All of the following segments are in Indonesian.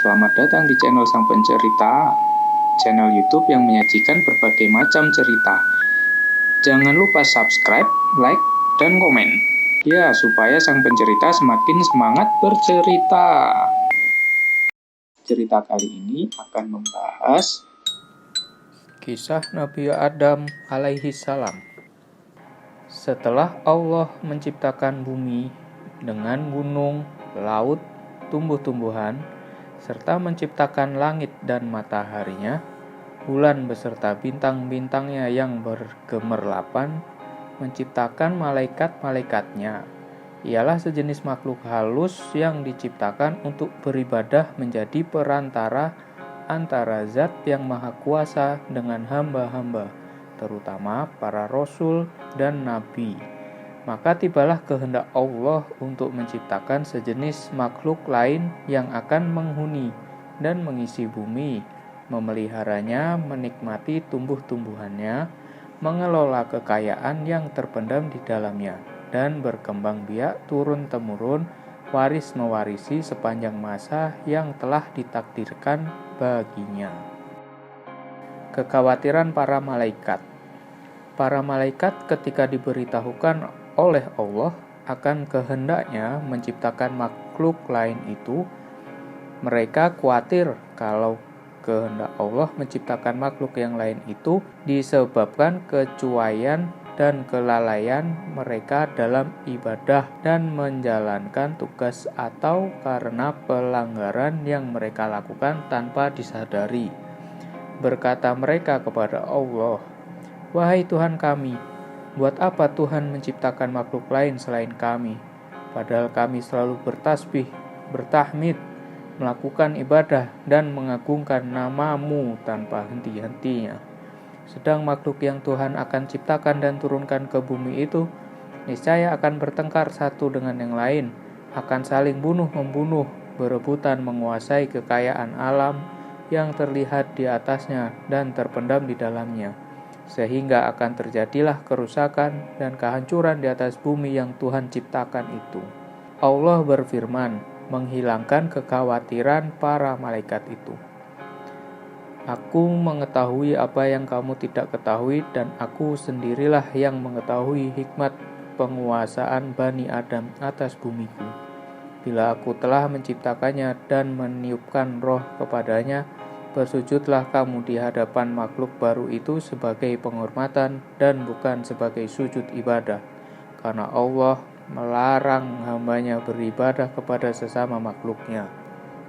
Selamat datang di channel Sang Pencerita, channel YouTube yang menyajikan berbagai macam cerita. Jangan lupa subscribe, like, dan komen. Ya, supaya Sang Pencerita semakin semangat bercerita. Cerita kali ini akan membahas kisah Nabi Adam alaihi salam. Setelah Allah menciptakan bumi dengan gunung, laut, tumbuh-tumbuhan, serta menciptakan langit dan mataharinya, bulan beserta bintang-bintangnya yang bergemerlapan, menciptakan malaikat-malaikatnya. Ialah sejenis makhluk halus yang diciptakan untuk beribadah menjadi perantara antara Zat yang Maha Kuasa dengan hamba-hamba, terutama para rasul dan nabi. Maka tibalah kehendak Allah untuk menciptakan sejenis makhluk lain yang akan menghuni dan mengisi bumi, memeliharanya, menikmati tumbuh-tumbuhannya, mengelola kekayaan yang terpendam di dalamnya, dan berkembang biak turun-temurun, waris-mewarisi sepanjang masa yang telah ditakdirkan baginya. Kekhawatiran para malaikat. Para malaikat ketika diberitahukan oleh Allah akan kehendaknya menciptakan makhluk lain itu, mereka khawatir kalau kehendak Allah menciptakan makhluk yang lain itu disebabkan kecuaian dan kelalaian mereka dalam ibadah dan menjalankan tugas atau karena pelanggaran yang mereka lakukan tanpa disadari. Berkata mereka kepada Allah, "Wahai Tuhan kami, buat apa Tuhan menciptakan makhluk lain selain kami? Padahal kami selalu bertasbih, bertahmid, melakukan ibadah dan mengagungkan nama-Mu tanpa henti-hentinya. Sedang makhluk yang Tuhan akan ciptakan dan turunkan ke bumi itu, niscaya akan bertengkar satu dengan yang lain, akan saling bunuh-membunuh, berebutan menguasai kekayaan alam yang terlihat di atasnya dan terpendam di dalamnya, sehingga akan terjadilah kerusakan dan kehancuran di atas bumi yang Tuhan ciptakan itu." Allah berfirman, menghilangkan kekhawatiran para malaikat itu. "Aku mengetahui apa yang kamu tidak ketahui, dan aku sendirilah yang mengetahui hikmat penguasaan Bani Adam atas bumiku. Bila aku telah menciptakannya dan meniupkan roh kepadanya, bersujudlah kamu di hadapan makhluk baru itu sebagai penghormatan dan bukan sebagai sujud ibadah, karena Allah melarang hambanya beribadah kepada sesama makhluknya."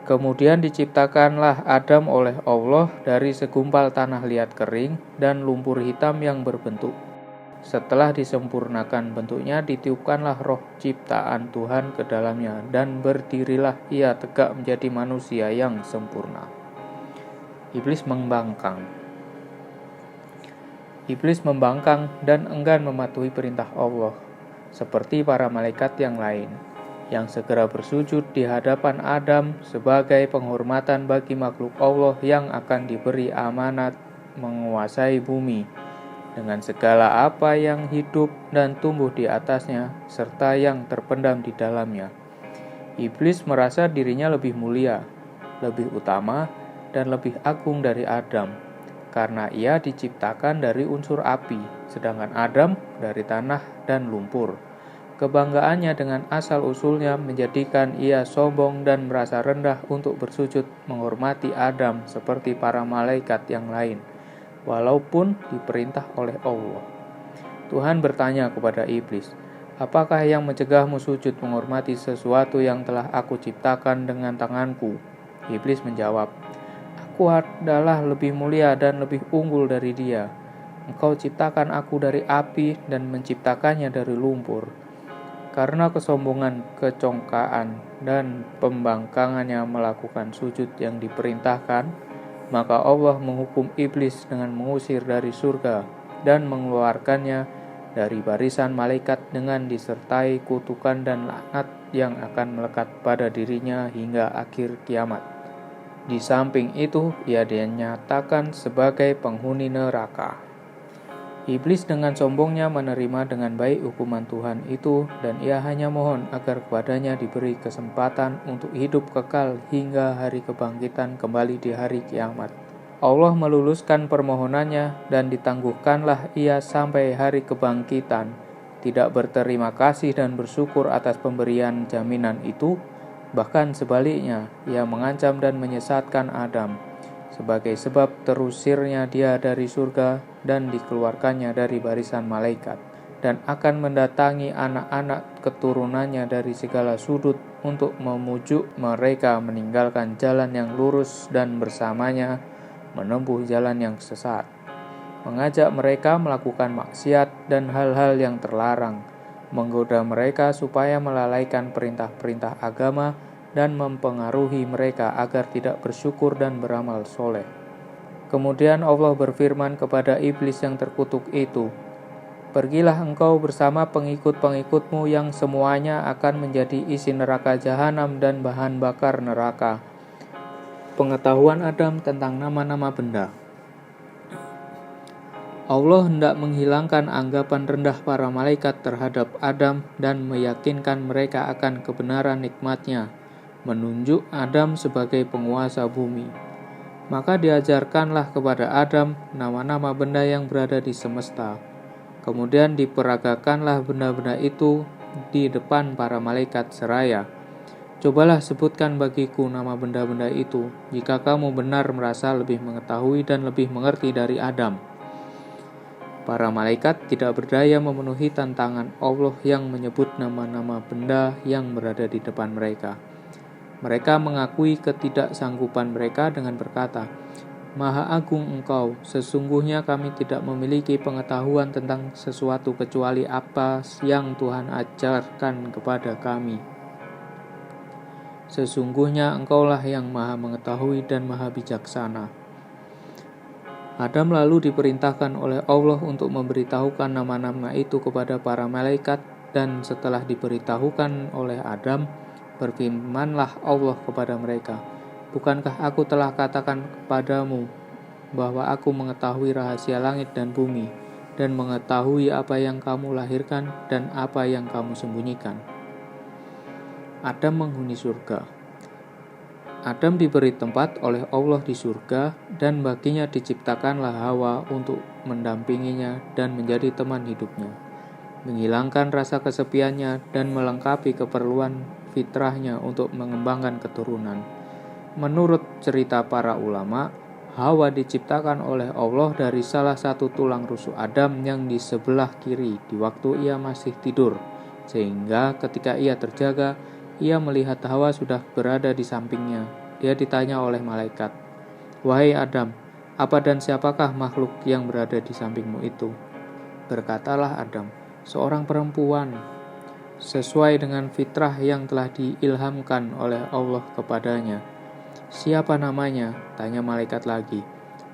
Kemudian diciptakanlah Adam oleh Allah dari segumpal tanah liat kering dan lumpur hitam yang berbentuk. Setelah disempurnakan bentuknya, ditiupkanlah roh ciptaan Tuhan ke dalamnya, dan berdirilah ia tegak menjadi manusia yang sempurna. Iblis membangkang. Iblis membangkang dan enggan mematuhi perintah Allah, seperti para malaikat yang lain, yang segera bersujud di hadapan Adam sebagai penghormatan bagi makhluk Allah yang akan diberi amanat menguasai bumi, dengan segala apa yang hidup dan tumbuh di atasnya, serta yang terpendam di dalamnya. Iblis merasa dirinya lebih mulia, lebih utama, dan lebih agung dari Adam, karena ia diciptakan dari unsur api, sedangkan Adam dari tanah dan lumpur. Kebanggaannya dengan asal-usulnya menjadikan ia sombong dan merasa rendah untuk bersujud menghormati Adam seperti para malaikat yang lain, walaupun diperintah oleh Allah. Tuhan bertanya kepada iblis, "Apakah yang mencegahmu sujud menghormati sesuatu yang telah aku ciptakan dengan tanganku?" Iblis menjawab, "Aku adalah lebih mulia dan lebih unggul dari dia. Engkau ciptakan aku dari api dan menciptakannya dari lumpur." Karena kesombongan, kecongkaan, dan pembangkangannya melakukan sujud yang diperintahkan, maka Allah menghukum iblis dengan mengusir dari surga dan mengeluarkannya dari barisan malaikat dengan disertai kutukan dan laknat yang akan melekat pada dirinya hingga akhir kiamat. Di samping itu, ia dinyatakan sebagai penghuni neraka. Iblis dengan sombongnya menerima dengan baik hukuman Tuhan itu, dan ia hanya mohon agar kepadanya diberi kesempatan untuk hidup kekal hingga hari kebangkitan kembali di hari kiamat. Allah meluluskan permohonannya dan ditangguhkanlah ia sampai hari kebangkitan. Tidak berterima kasih dan bersyukur atas pemberian jaminan itu, bahkan sebaliknya, ia mengancam dan menyesatkan Adam sebagai sebab terusirnya dia dari surga dan dikeluarkannya dari barisan malaikat, dan akan mendatangi anak-anak keturunannya dari segala sudut untuk memujuk mereka meninggalkan jalan yang lurus dan bersamanya menempuh jalan yang sesat, mengajak mereka melakukan maksiat dan hal-hal yang terlarang, menggoda mereka supaya melalaikan perintah-perintah agama, dan mempengaruhi mereka agar tidak bersyukur dan beramal soleh. Kemudian Allah berfirman kepada iblis yang terkutuk itu, "Pergilah engkau bersama pengikut-pengikutmu yang semuanya akan menjadi isi neraka jahanam dan bahan bakar neraka." Pengetahuan Adam tentang nama-nama benda. Allah hendak menghilangkan anggapan rendah para malaikat terhadap Adam dan meyakinkan mereka akan kebenaran nikmat-Nya, menunjuk Adam sebagai penguasa bumi. Maka diajarkanlah kepada Adam nama-nama benda yang berada di semesta. Kemudian diperagakanlah benda-benda itu di depan para malaikat seraya. "Cobalah sebutkan bagiku nama benda-benda itu, jika kamu benar merasa lebih mengetahui dan lebih mengerti dari Adam." Para malaikat tidak berdaya memenuhi tantangan Allah yang menyebut nama-nama benda yang berada di depan mereka. Mereka mengakui ketidaksanggupan mereka dengan berkata, "Maha Agung Engkau, sesungguhnya kami tidak memiliki pengetahuan tentang sesuatu kecuali apa yang Tuhan ajarkan kepada kami. Sesungguhnya Engkaulah yang Maha Mengetahui dan Maha Bijaksana." Adam lalu diperintahkan oleh Allah untuk memberitahukan nama-nama itu kepada para malaikat, dan setelah diberitahukan oleh Adam, berfirmanlah Allah kepada mereka, "Bukankah aku telah katakan kepadamu bahwa aku mengetahui rahasia langit dan bumi, dan mengetahui apa yang kamu lahirkan dan apa yang kamu sembunyikan?" Adam menghuni surga. Adam diberi tempat oleh Allah di surga, dan baginya diciptakanlah Hawa untuk mendampinginya dan menjadi teman hidupnya, menghilangkan rasa kesepiannya dan melengkapi keperluan fitrahnya untuk mengembangkan keturunan. Menurut cerita para ulama, Hawa diciptakan oleh Allah dari salah satu tulang rusuk Adam yang di sebelah kiri di waktu ia masih tidur, sehingga ketika ia terjaga, ia melihat Hawa sudah berada di sampingnya. Dia ditanya oleh malaikat, "Wahai Adam, apa dan siapakah makhluk yang berada di sampingmu itu?" Berkatalah Adam, "Seorang perempuan, sesuai dengan fitrah yang telah diilhamkan oleh Allah kepadanya." "Siapa namanya?" tanya malaikat lagi.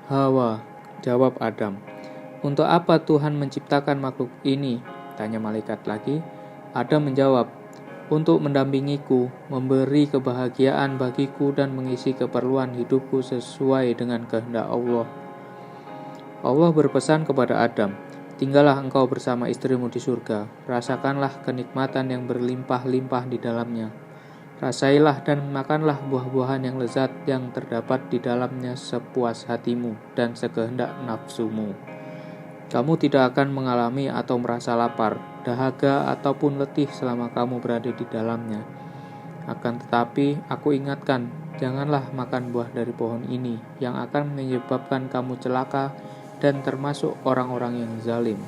"Hawa," jawab Adam. "Untuk apa Tuhan menciptakan makhluk ini?" tanya malaikat lagi. Adam menjawab, "Untuk mendampingiku, memberi kebahagiaan bagiku dan mengisi keperluan hidupku sesuai dengan kehendak Allah." Allah berpesan kepada Adam, "Tinggallah engkau bersama istrimu di surga, rasakanlah kenikmatan yang berlimpah-limpah di dalamnya. Rasailah dan makanlah buah-buahan yang lezat yang terdapat di dalamnya sepuas hatimu dan sekehendak nafsumu. Kamu tidak akan mengalami atau merasa lapar, dahaga, ataupun letih selama kamu berada di dalamnya. Akan tetapi, aku ingatkan, janganlah makan buah dari pohon ini, yang akan menyebabkan kamu celaka dan termasuk orang-orang yang zalim.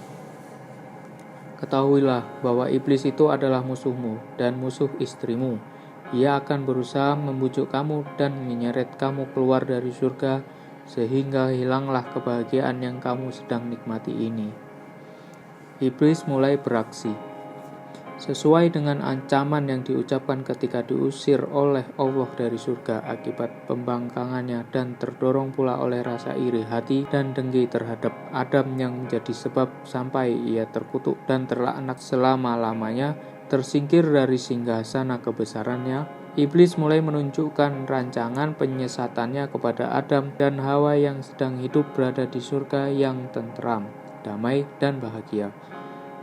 Ketahuilah bahwa iblis itu adalah musuhmu dan musuh istrimu. Ia akan berusaha membujuk kamu dan menyeret kamu keluar dari surga, sehingga hilanglah kebahagiaan yang kamu sedang nikmati ini." Iblis mulai beraksi. Sesuai dengan ancaman yang diucapkan ketika diusir oleh Allah dari surga akibat pembangkangannya, dan terdorong pula oleh rasa iri hati dan dengki terhadap Adam yang menjadi sebab sampai ia terkutuk dan terlaknat selama-lamanya, tersingkir dari singgasana kebesarannya, Iblis mulai menunjukkan rancangan penyesatannya kepada Adam dan Hawa yang sedang hidup berada di surga yang tentram. damai, dan bahagia.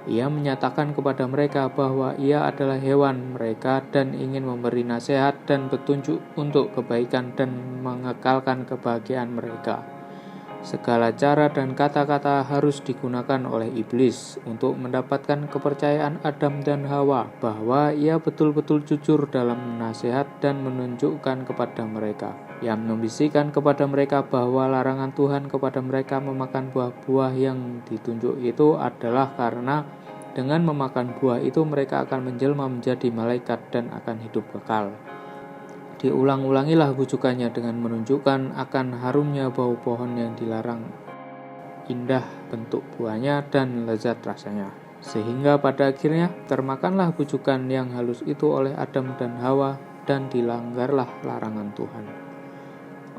Ia menyatakan kepada mereka bahwa ia adalah hewan mereka dan ingin memberi nasihat dan petunjuk untuk kebaikan dan mengekalkan kebahagiaan mereka. Segala cara dan kata-kata harus digunakan oleh iblis untuk mendapatkan kepercayaan Adam dan Hawa bahwa ia betul-betul jujur dalam nasihat dan menunjukkan kepada mereka. Ia membisikkan kepada mereka bahwa larangan Tuhan kepada mereka memakan buah-buah yang ditunjuk itu adalah karena dengan memakan buah itu mereka akan menjelma menjadi malaikat dan akan hidup kekal. Diulang-ulangilah bujukannya dengan menunjukkan akan harumnya bau pohon yang dilarang, indah bentuk buahnya dan lezat rasanya. Sehingga pada akhirnya termakanlah bujukan yang halus itu oleh Adam dan Hawa dan dilanggarlah larangan Tuhan.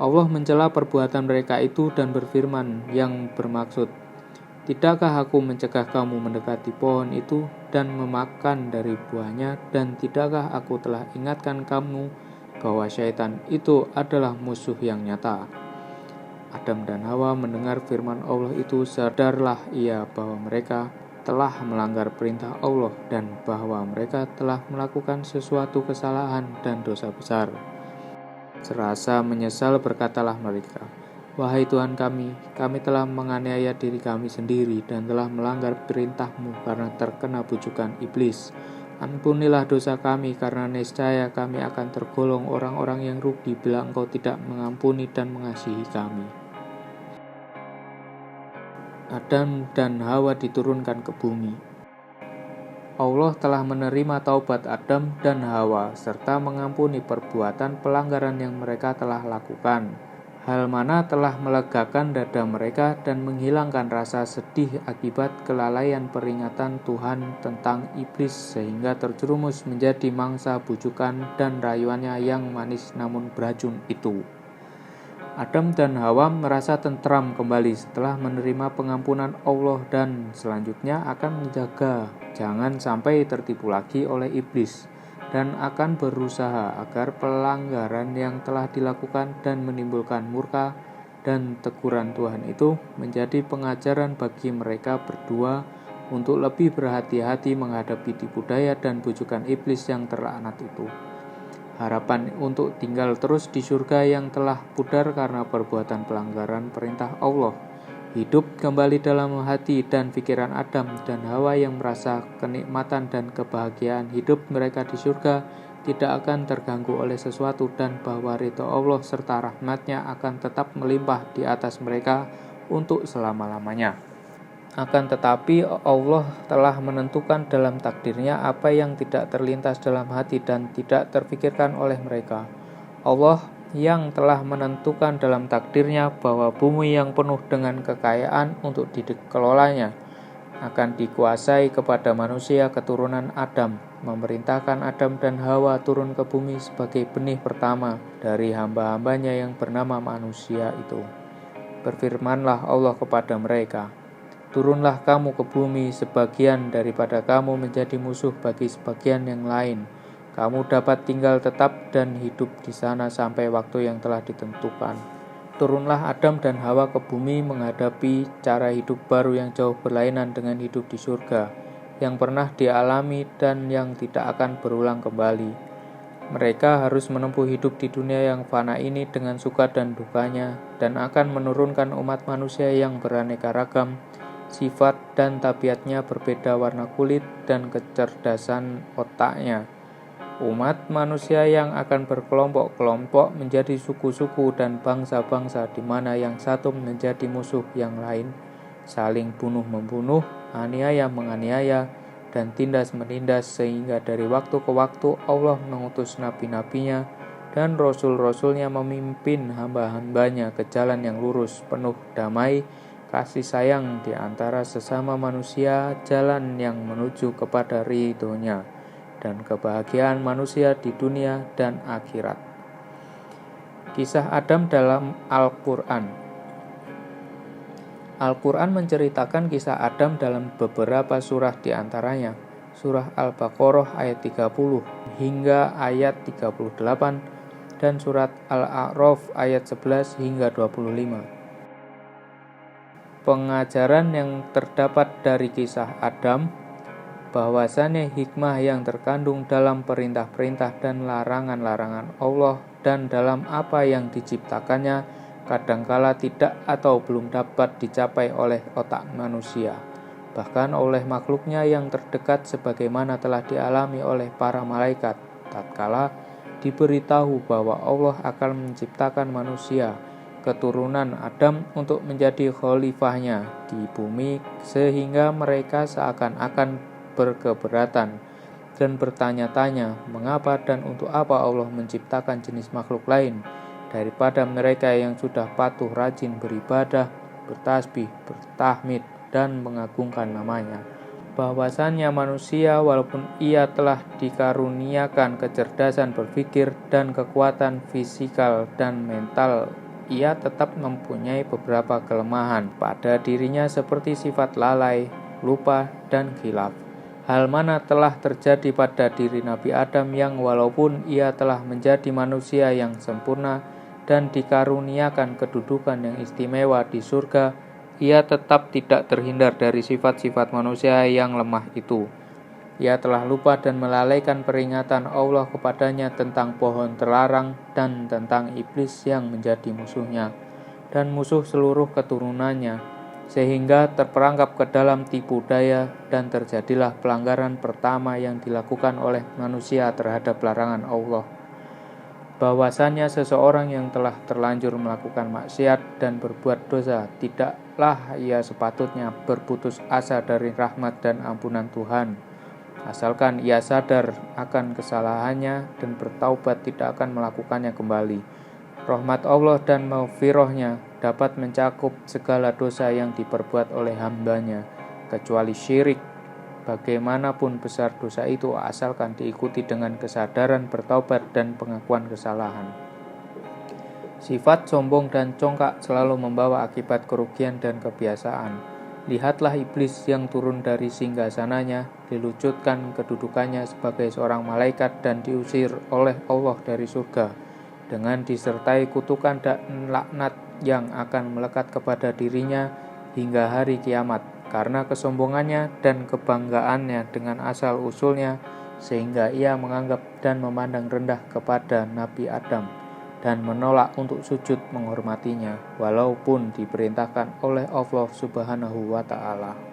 Allah mencela perbuatan mereka itu dan berfirman yang bermaksud, "Tidakkah aku mencegah kamu mendekati pohon itu dan memakan dari buahnya, dan tidakkah aku telah ingatkan kamu bahwa syaitan itu adalah musuh yang nyata?" Adam dan Hawa mendengar firman Allah itu, sadarlah ia bahwa mereka telah melanggar perintah Allah dan bahwa mereka telah melakukan sesuatu kesalahan dan dosa besar. Serasa menyesal berkatalah mereka, "Wahai Tuhan kami telah menganiaya diri kami sendiri dan telah melanggar perintah-Mu karena terkena bujukan iblis. Ampunilah dosa kami karena niscaya kami akan tergolong orang-orang yang rugi bila Engkau tidak mengampuni dan mengasihi kami." Adam dan Hawa diturunkan ke bumi. Allah telah menerima taubat Adam dan Hawa serta mengampuni perbuatan pelanggaran yang mereka telah lakukan. Hal mana telah melegakan dada mereka dan menghilangkan rasa sedih akibat kelalaian peringatan Tuhan tentang iblis sehingga terjerumus menjadi mangsa bujukan dan rayuannya yang manis namun beracun itu. Adam dan Hawa merasa tentram kembali setelah menerima pengampunan Allah dan selanjutnya akan menjaga jangan sampai tertipu lagi oleh iblis dan akan berusaha agar pelanggaran yang telah dilakukan dan menimbulkan murka dan teguran Tuhan itu menjadi pengajaran bagi mereka berdua untuk lebih berhati-hati menghadapi tipu daya dan bujukan iblis yang terlaknat itu. Harapan untuk tinggal terus di surga yang telah pudar karena perbuatan pelanggaran perintah Allah hidup kembali dalam hati dan pikiran Adam dan Hawa yang merasa kenikmatan dan kebahagiaan hidup mereka di surga tidak akan terganggu oleh sesuatu dan bahwa ridho Allah serta rahmat-Nya akan tetap melimpah di atas mereka untuk selama-lamanya. Akan tetapi Allah telah menentukan dalam takdirnya apa yang tidak terlintas dalam hati dan tidak terfikirkan oleh mereka. Allah yang telah menentukan dalam takdirnya bahwa bumi yang penuh dengan kekayaan untuk dikelolanya akan dikuasai kepada manusia keturunan Adam, memerintahkan Adam dan Hawa turun ke bumi sebagai benih pertama dari hamba-hambanya yang bernama manusia itu. Berfirmanlah Allah kepada mereka, "Turunlah kamu ke bumi, sebagian daripada kamu menjadi musuh bagi sebagian yang lain. Kamu dapat tinggal tetap dan hidup di sana sampai waktu yang telah ditentukan." Turunlah Adam dan Hawa ke bumi menghadapi cara hidup baru yang jauh berlainan dengan hidup di surga, yang pernah dialami dan yang tidak akan berulang kembali. Mereka harus menempuh hidup di dunia yang fana ini dengan suka dan dukanya, dan akan menurunkan umat manusia yang beraneka ragam, sifat dan tabiatnya berbeda warna kulit dan kecerdasan otaknya. Umat manusia yang akan berkelompok-kelompok menjadi suku-suku dan bangsa-bangsa di mana yang satu menjadi musuh yang lain, saling bunuh-membunuh, aniaya menganiaya, dan tindas-menindas sehingga dari waktu ke waktu Allah mengutus nabi-nabinya dan rasul-rasulnya memimpin hamba-hambanya ke jalan yang lurus, penuh damai, kasih sayang di antara sesama manusia, jalan yang menuju kepada ridho-Nya dan kebahagiaan manusia di dunia dan akhirat. Kisah Adam dalam Al-Quran. Al-Quran menceritakan kisah Adam dalam beberapa surah di antaranya surah Al-Baqarah ayat 30 hingga ayat 38 dan surat Al-A'raf ayat 11 hingga 25. pengajaran yang terdapat dari kisah Adam, bahwasannya hikmah yang terkandung dalam perintah-perintah dan larangan-larangan Allah dan dalam apa yang diciptakannya kadangkala tidak atau belum dapat dicapai oleh otak manusia, bahkan oleh makhluknya yang terdekat, sebagaimana telah dialami oleh para malaikat tatkala diberitahu bahwa Allah akan menciptakan manusia, keturunan Adam, untuk menjadi khalifahnya di bumi, sehingga mereka seakan-akan berkeberatan dan bertanya-tanya mengapa dan untuk apa Allah menciptakan jenis makhluk lain daripada mereka yang sudah patuh rajin beribadah, bertasbih, bertahmid, dan mengagungkan namanya. Bahwasannya manusia walaupun ia telah dikaruniakan kecerdasan berpikir dan kekuatan fisikal dan mental, ia tetap mempunyai beberapa kelemahan pada dirinya seperti sifat lalai, lupa, dan khilaf. Hal mana telah terjadi pada diri Nabi Adam yang walaupun ia telah menjadi manusia yang sempurna dan dikaruniakan kedudukan yang istimewa di surga, ia tetap tidak terhindar dari sifat-sifat manusia yang lemah itu. Ia telah lupa dan melalaikan peringatan Allah kepadanya tentang pohon terlarang dan tentang iblis yang menjadi musuhnya dan musuh seluruh keturunannya, sehingga terperangkap ke dalam tipu daya dan terjadilah pelanggaran pertama yang dilakukan oleh manusia terhadap larangan Allah. Bahwasannya seseorang yang telah terlanjur melakukan maksiat dan berbuat dosa, tidaklah ia sepatutnya berputus asa dari rahmat dan ampunan Tuhan, asalkan ia sadar akan kesalahannya dan bertaubat tidak akan melakukannya kembali. Rahmat Allah dan maghfirahnya dapat mencakup segala dosa yang diperbuat oleh hambanya, kecuali syirik. Bagaimanapun besar dosa itu, asalkan diikuti dengan kesadaran bertaubat dan pengakuan kesalahan. Sifat sombong dan congkak selalu membawa akibat kerugian dan kebiasaan. Lihatlah iblis yang turun dari singgasananya, dilucutkan kedudukannya sebagai seorang malaikat dan diusir oleh Allah dari surga, dengan disertai kutukan dan laknat yang akan melekat kepada dirinya hingga hari kiamat, karena kesombongannya dan kebanggaannya dengan asal-usulnya, sehingga ia menganggap dan memandang rendah kepada Nabi Adam dan menolak untuk sujud menghormatinya, walaupun diperintahkan oleh Allah Subhanahu wa Ta'ala.